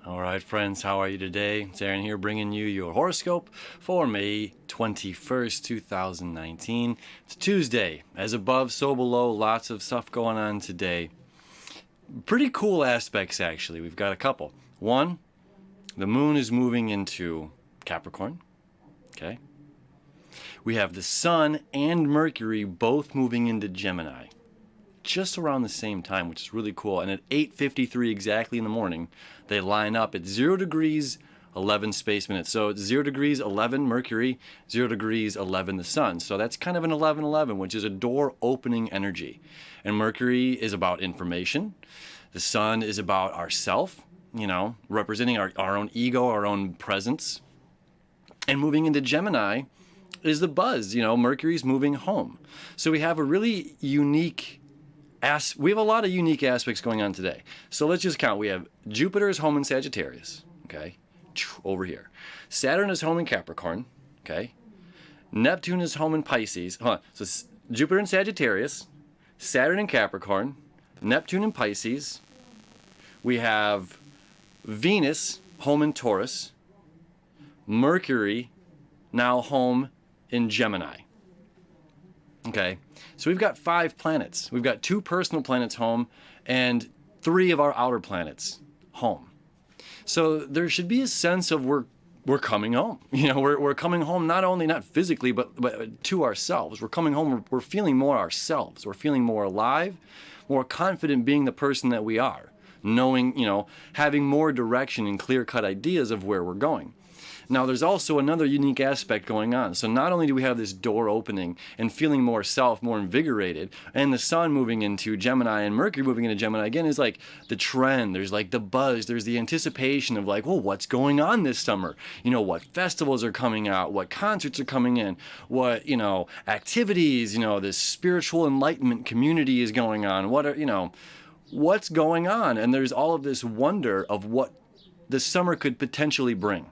All right, friends, how are you today? It's Aaron here bringing you your horoscope for May 21st, 2019. It's Tuesday. As above, so below. Lots of stuff going on today. Pretty cool aspects, actually. We've got a couple. One, the moon is moving into Capricorn. Okay. We have the Sun and Mercury both moving into Gemini just around the same time, which is really cool. And at 8:53 exactly in the morning, they line up at 0 degrees 11 space minutes. So it's 0 degrees 11 Mercury, 0 degrees 11 the Sun. So that's kind of an 11-11, which is a door opening energy. And Mercury is about information. The Sun is about ourself, representing our own ego, our own presence. And moving into Gemini is the buzz. Mercury's moving home. So we have a really unique we have a lot of unique aspects going on today. So let's just count. We have Jupiter is home in Sagittarius, okay, over here. Saturn is home in Capricorn, okay. Neptune is home in Pisces. So Jupiter in Sagittarius, Saturn in Capricorn, Neptune in Pisces. We have Venus home in Taurus, Mercury now home in Gemini. Okay, so we've got 5 planets. We've got 2 personal planets home and 3 of our outer planets home. So there should be a sense of we're coming home. We're coming home not physically, but to ourselves. We're coming home. We're feeling more ourselves. We're feeling more alive, more confident being the person that we are, knowing, having more direction and clear-cut ideas of where we're going. Now, there's also another unique aspect going on. So not only do we have this door opening and feeling more self, more invigorated, and the Sun moving into Gemini and Mercury moving into Gemini again is like the trend. There's like the buzz. There's the anticipation of like, well, what's going on this summer? What festivals are coming out? What concerts are coming in? What, activities, this spiritual enlightenment community is going on? What's going on? And there's all of this wonder of what the summer could potentially bring.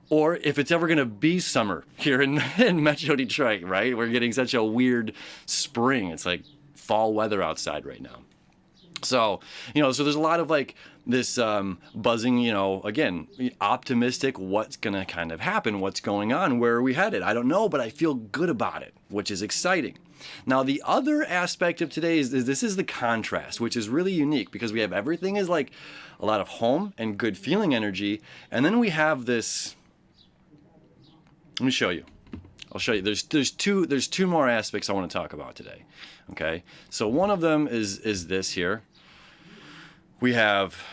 Or if it's ever going to be summer here in Metro Detroit, right? We're getting such a weird spring. It's like fall weather outside right now. So, so there's a lot of like this buzzing, again, optimistic, what's going to kind of happen, what's going on, where are we headed? I don't know, but I feel good about it, which is exciting. Now, the other aspect of today is this is the contrast, which is really unique because we have everything is like a lot of home and good feeling energy. And then we have this. Let me show you. I'll show you. There's two more aspects I want to talk about today. Okay. So one of them is this here. We have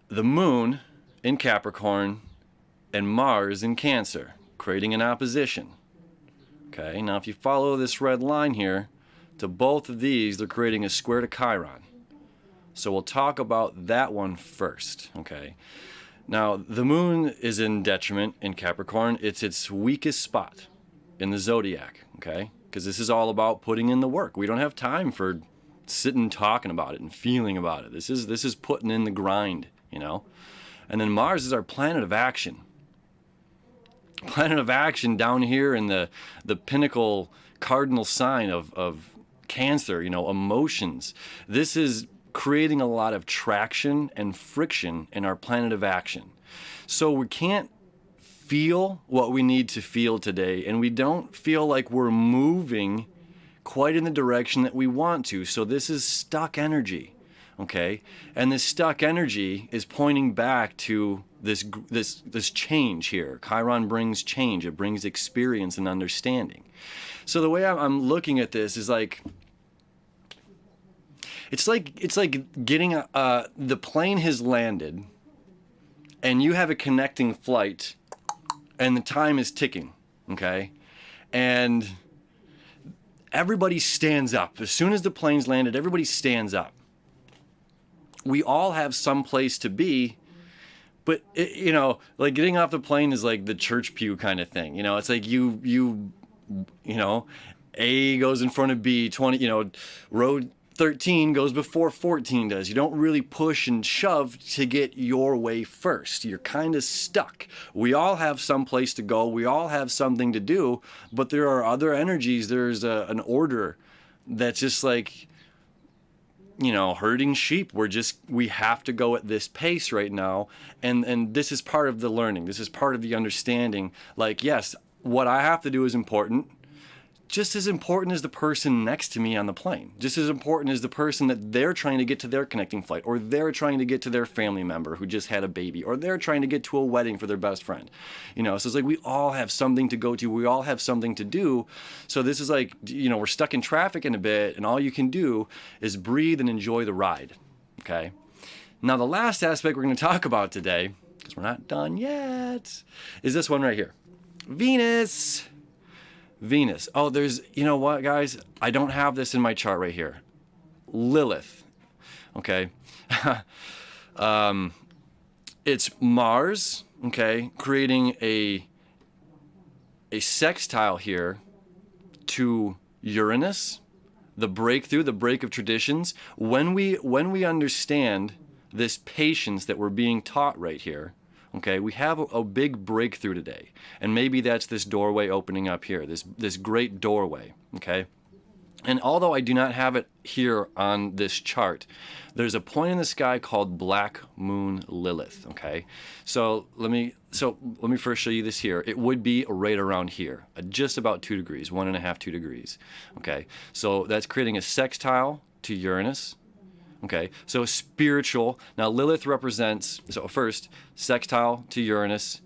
the moon in Capricorn and Mars in Cancer, creating an opposition. Okay. Now, if you follow this red line here to both of these, they're creating a square to Chiron. So we'll talk about that one first. Okay. Now, the moon is in detriment in Capricorn. It's its weakest spot in the zodiac, okay? Because this is all about putting in the work. We don't have time for sitting talking about it and feeling about it. This is putting in the grind, And then Mars is our planet of action. Planet of action down here in the pinnacle cardinal sign of Cancer, emotions. This is creating a lot of traction and friction in our planet of action. So we can't feel what we need to feel today, and we don't feel like we're moving quite in the direction that we want to. So this is stuck energy, okay? And this stuck energy is pointing back to this change here. Chiron brings change. It brings experience and understanding. So the way I'm looking at this is like, it's like getting the plane has landed and you have a connecting flight and the time is ticking, okay? And everybody stands up. As soon as the plane's landed, everybody stands up. We all have some place to be, but like getting off the plane is like the church pew kind of thing. It's like A goes in front of B, road 13 goes before 14 does. You don't really push and shove to get your way first. You're kind of stuck. We all have some place to go. We all have something to do, but there are other energies. There's an order that's just like herding sheep. We have to go at this pace right now. And this is part of the learning. This is part of the understanding. Like, yes, what I have to do is important. Just as important as the person next to me on the plane. Just as important as the person that they're trying to get to their connecting flight, or they're trying to get to their family member who just had a baby, or they're trying to get to a wedding for their best friend. So it's like we all have something to go to. We all have something to do. So this is like, we're stuck in traffic in a bit, and all you can do is breathe and enjoy the ride. Okay? Now, the last aspect we're going to talk about today, because we're not done yet, is this one right here. Venus. Oh, there's, you know what, guys? I don't have this in my chart right here. Lilith. Okay. It's Mars, okay, creating a sextile here to Uranus, the breakthrough, the break of traditions. When we understand this patience that we're being taught right here, okay, we have a big breakthrough today. And maybe that's this doorway opening up here, this great doorway, okay? And although I do not have it here on this chart, there's a point in the sky called Black Moon Lilith, okay? So let me first show you this here. It would be right around here, just about 2 degrees, 1.5, 2 degrees, okay? So that's creating a sextile to Uranus. Okay, so spiritual. Now Lilith represents, so first, sextile to Uranus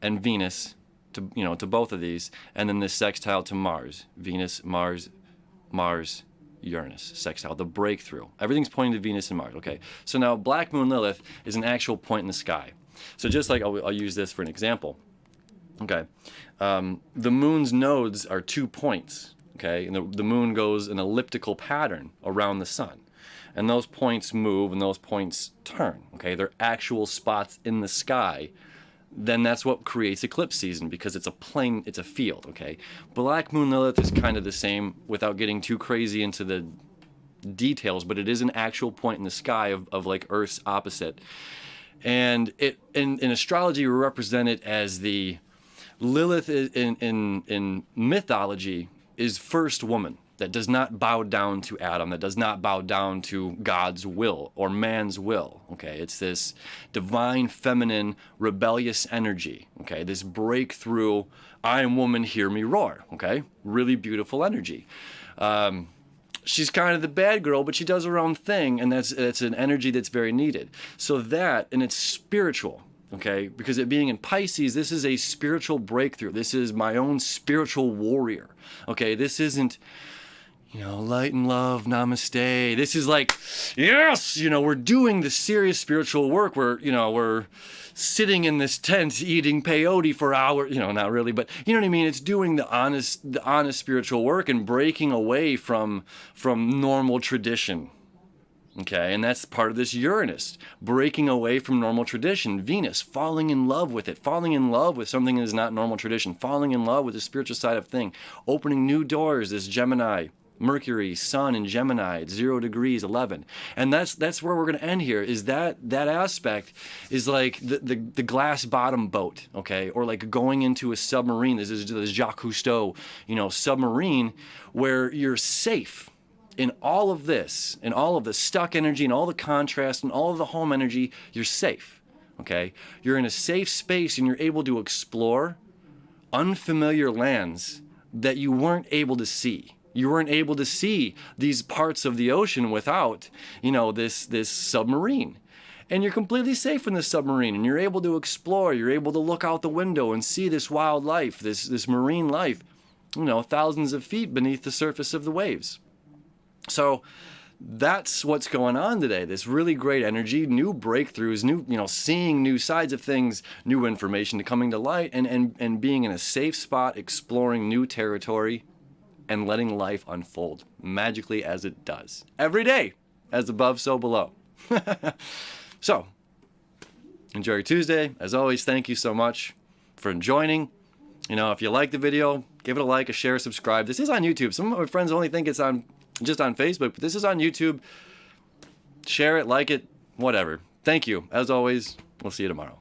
and Venus, to both of these, and then this sextile to Mars. Venus, Mars, Uranus, sextile, the breakthrough. Everything's pointing to Venus and Mars. Okay, so now Black Moon Lilith is an actual point in the sky. So just like I'll use this for an example. Okay, the moon's nodes are 2 points. Okay, and the moon goes an elliptical pattern around the sun. And those points move and those points turn, okay? They're actual spots in the sky. Then that's what creates eclipse season, because it's a plane, it's a field, okay? Black Moon Lilith is kind of the same without getting too crazy into the details, but it is an actual point in the sky of like Earth's opposite. And in astrology, we represent it as the Lilith in mythology is first woman. That does not bow down to Adam, that does not bow down to God's will or man's will, okay? It's this divine, feminine, rebellious energy, okay? This breakthrough, I am woman, hear me roar, okay? Really beautiful energy. She's kind of the bad girl, but she does her own thing, and that's an energy that's very needed. So that, and it's spiritual, okay? Because it being in Pisces, this is a spiritual breakthrough. This is my own spiritual warrior, okay? This isn't, light and love, namaste. This is like, yes, we're doing the serious spiritual work. We're sitting in this tent eating peyote for hours. Not really, but you know what I mean? It's doing the honest spiritual work and breaking away from normal tradition. Okay, and that's part of this Uranus, breaking away from normal tradition. Venus, falling in love with it, falling in love with something that is not normal tradition, falling in love with the spiritual side of thing, opening new doors, this Gemini. Mercury, Sun in Gemini at 0 degrees, 11. And that's where we're going to end here, is that aspect is like the glass bottom boat, okay? Or like going into a submarine. This is the Jacques Cousteau, submarine, where you're safe in all of this, in all of the stuck energy and all the contrast and all of the home energy. You're safe, okay? You're in a safe space and you're able to explore unfamiliar lands that you weren't able to see. You weren't able to see these parts of the ocean without, this submarine. And you're completely safe in the submarine, and you're able to explore. You're able to look out the window and see this wildlife, this marine life, thousands of feet beneath the surface of the waves. So that's what's going on today. This really great energy, new breakthroughs, new, seeing new sides of things, new information coming to light, and being in a safe spot, exploring new territory, and letting life unfold magically as it does. Every day, as above, so below. So, enjoy your Tuesday. As always, thank you so much for joining. If you like the video, give it a like, a share, subscribe. This is on YouTube. Some of my friends only think it's just on Facebook, but this is on YouTube. Share it, like it, whatever. Thank you. As always, we'll see you tomorrow.